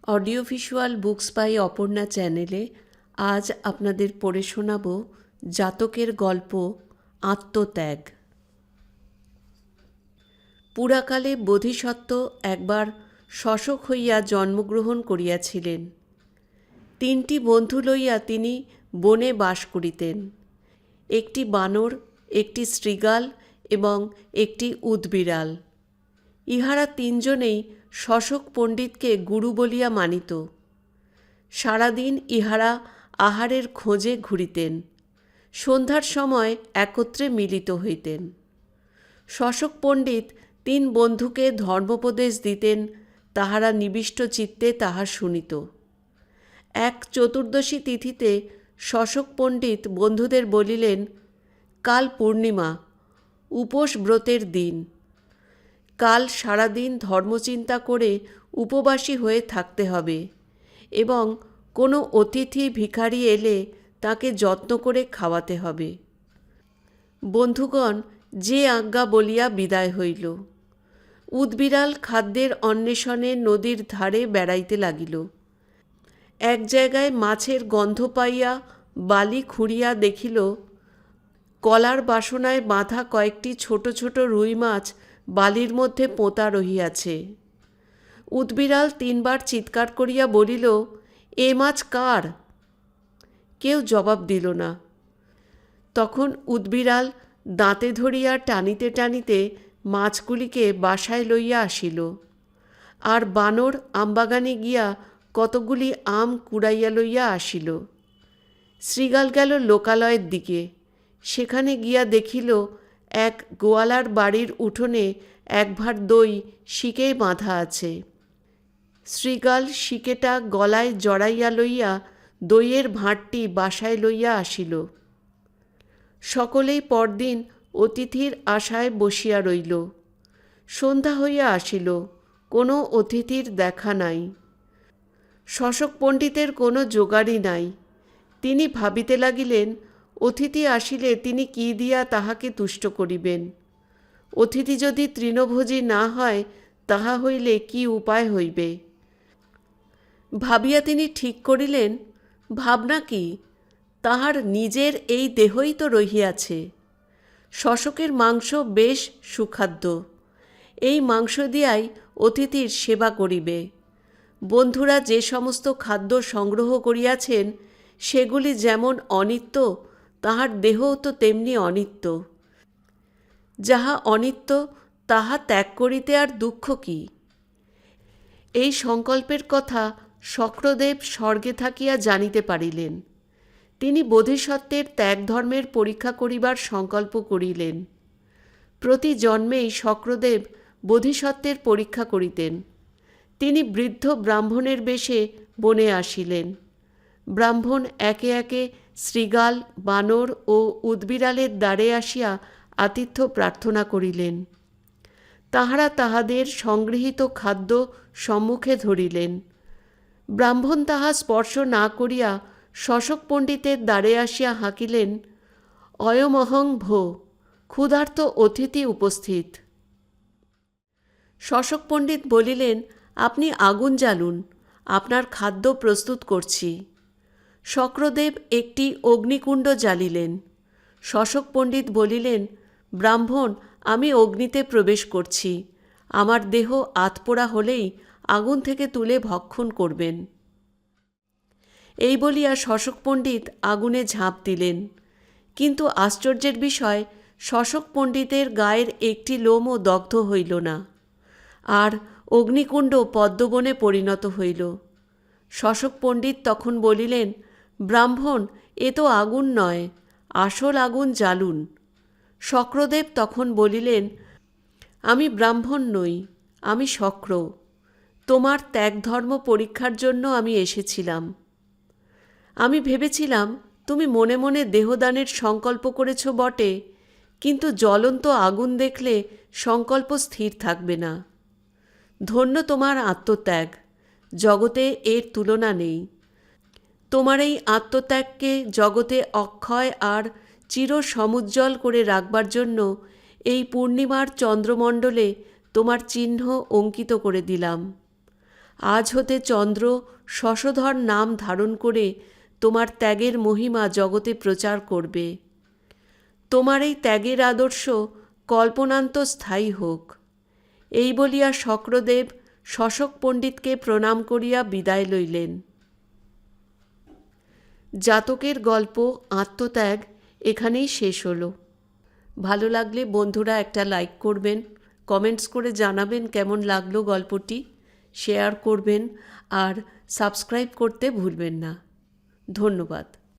Audio visual books by Aparna চ্যানেলে আজ আপনাদের পড়ে শোনাব জাতকের গল্প আত্মত্যাগ। পুরাকালে বোধিসত্ত্ব একবার শশক হইয়া জন্মগ্রহণ করিয়াছিলেন। 3টি বন্ধু লইয়া তিনি বনে বাস করিতেন। একটি বানর, একটি শৃগাল এবং একটি উদবিড়াল। ইহারা 3 জনেই শশক পণ্ডিতকে গুরু বলিয়া মানিত। সারাদিন ইহারা আহারের খোঁজে ঘুরিতেন। সন্ধ্যার সময় একত্রে মিলিত হইতেন। শশক পণ্ডিত 3 বন্ধুকে ধর্মোপদেশ দিতেন, তাহারা নিবিষ্ট চিত্তে তাহা শুনিত। এক চতুর্দশী তিথিতে শশক পণ্ডিত বন্ধুদের বলিলেন, কাল পূর্ণিমা, উপোস ব্রতের দিন। কাল সারাদিন ধর্মচিন্তা করে উপবাসী হয়ে থাকতে হবে এবং কোনো অতিথি ভিখারি এলে তাকে যত্ন করে খাওয়াতে হবে। বন্ধুগণ যে আজ্ঞা বলিয়া বিদায় হইল। উদবিড়াল খাদ্যের অন্বেষণে নদীর ধারে বেড়াইতে লাগিল। এক জায়গায় মাছের গন্ধ পাইয়া বালি খুঁড়িয়া দেখিল, কলার বাসনায় বাঁধা কয়েকটি ছোট ছোট রুই মাছ বালির মধ্যে পোঁতা রহিয়াছে। উদবিড়াল 3 বার চিৎকার করিয়া বলিল, এ মাছ কার? কেউ জবাব দিল না। তখন উদবিড়াল দাঁতে ধরিয়া টানিতে টানিতে মাছগুলিকে বাসায় লইয়া আসিল, আর বানর আমবাগানে গিয়া কতগুলি আম কুড়াইয়া লইয়া আসিল। শৃগাল গেল লোকালয়ের দিকে। সেখানে গিয়া দেখিল এক গোয়ালার বাড়ির উঠোনে এক ভাঁড় দই শিকে বাঁধা আছে। শৃগাল শিকেটা গলায় জড়াইয়া লইয়া দইয়ের ভাঁড়টি বাসায় লইয়া আসিল। সকলেই পরদিন অতিথির আশায় বসিয়া রইল। সন্ধ্যা হইয়া আসিল, কোনো অতিথির দেখা নাই। শশক পণ্ডিতের কোনো জোগাড়ই নাই। তিনি ভাবিতে লাগিলেন, অতিথি আসিলে তিনি কি দিয়া তাহাকে তুষ্ট করিবেন। অতিথি যদি তৃণভোজী না হয়, তাহা হইলে কি উপায় হইবে। ভাবিয়া তিনি ঠিক করিলেন, ভাবনা কি, তাহার নিজের এই দেহই তো রহিয়াছে। শশকের মাংস বেশ সুখাদ্য। এই মাংস দিয়াই অতিথির সেবা করিবে। বন্ধুরা যে সমস্ত খাদ্য সংগ্রহ করিয়াছেন, সেগুলি যেমন অনিত্য, তাহার দেহও তো তেমনি অনিত্য। যাহা অনিত্য তাহা ত্যাগ করিতে আর দুঃখ কি। এই সংকল্পের কথা শক্রদেব স্বর্গে থাকিয়া জানিতে পারিলেন। তিনি বোধিসত্ত্বের ত্যাগ ধর্মের পরীক্ষা করিবার সংকল্প করিলেন। প্রতি জন্মেই শক্রদেব বোধিসত্ত্বের পরীক্ষা করিতেন। তিনি বৃদ্ধ ব্রাহ্মণের বেশে বনে আসিলেন। ব্রাহ্মণ একে একে শৃগাল, বানর ও উদবিড়ালের দ্বারে আসিয়া আতিথ্য প্রার্থনা করিলেন। তাহারা তাহাদের সংগৃহীত খাদ্য সম্মুখে ধরিলেন। ব্রাহ্মণ তাহা স্পর্শ না করিয়া শশক পণ্ডিতের দ্বারে আসিয়া হাঁকিলেন, অয়মহং ভো, ক্ষুধার্ত অতিথি উপস্থিত। শশক পণ্ডিত বলিলেন, আপনি আগুন জ্বালুন, আপনার খাদ্য প্রস্তুত করছি। শক্রদেব একটি অগ্নিকুণ্ড জ্বালিলেন। শশক পণ্ডিত বলিলেন, ব্রাহ্মণ, আমি অগ্নিতে প্রবেশ করছি। আমার দেহ আতপোড়া হলেই আগুন থেকে তুলে ভক্ষণ করবেন। এই বলিয়া শশক পণ্ডিত আগুনে ঝাঁপ দিলেন। কিন্তু আশ্চর্যের বিষয়, শশক পণ্ডিতের গায়ের একটি লোমও দগ্ধ হইল না, আর অগ্নিকুণ্ড পদ্মবনে পরিণত হইল। শশক পণ্ডিত তখন বলিলেন, ব্রাহ্মণ, এ তো আগুন নয়, আসল আগুন জ্বালুন। শক্রদেব তখন বলিলেন, আমি ব্রাহ্মণ নই, আমি শক্র। তোমার ত্যাগ ধর্ম পরীক্ষার জন্য আমি এসেছিলাম। আমি ভেবেছিলাম তুমি মনে মনে দেহদানের সংকল্প করেছ বটে, কিন্তু জ্বলন্ত আগুন দেখলে সংকল্প স্থির থাকবে না। ধন্য তোমার আত্মত্যাগ, জগতে এর তুলনা নেই। তোমার এই আত্মত্যাগকে জগতে অক্ষয় আর চির সমুজ্জ্বল করে রাখবার জন্য এই পূর্ণিমার চন্দ্রমণ্ডলে তোমার চিহ্ন অঙ্কিত করে দিলাম। আজ হতে চন্দ্র শশধর নাম ধারণ করে তোমার ত্যাগের মহিমা জগতে প্রচার করবে। তোমার এই ত্যাগের আদর্শ কল্পনান্ত স্থায়ী হোক। এই বলিয়া শক্রদেব শশক পণ্ডিতকে প্রণাম করিয়া বিদায় লইলেন। জাতকের গল্প আত্মত্যাগ এখানেই শেষ হলো। ভালো লাগলে বন্ধুরা একটা লাইক করবেন, কমেন্টস করে জানাবেন কেমন লাগলো গল্পটি, শেয়ার করবেন আর সাবস্ক্রাইব করতে ভুলবেন না। ধন্যবাদ।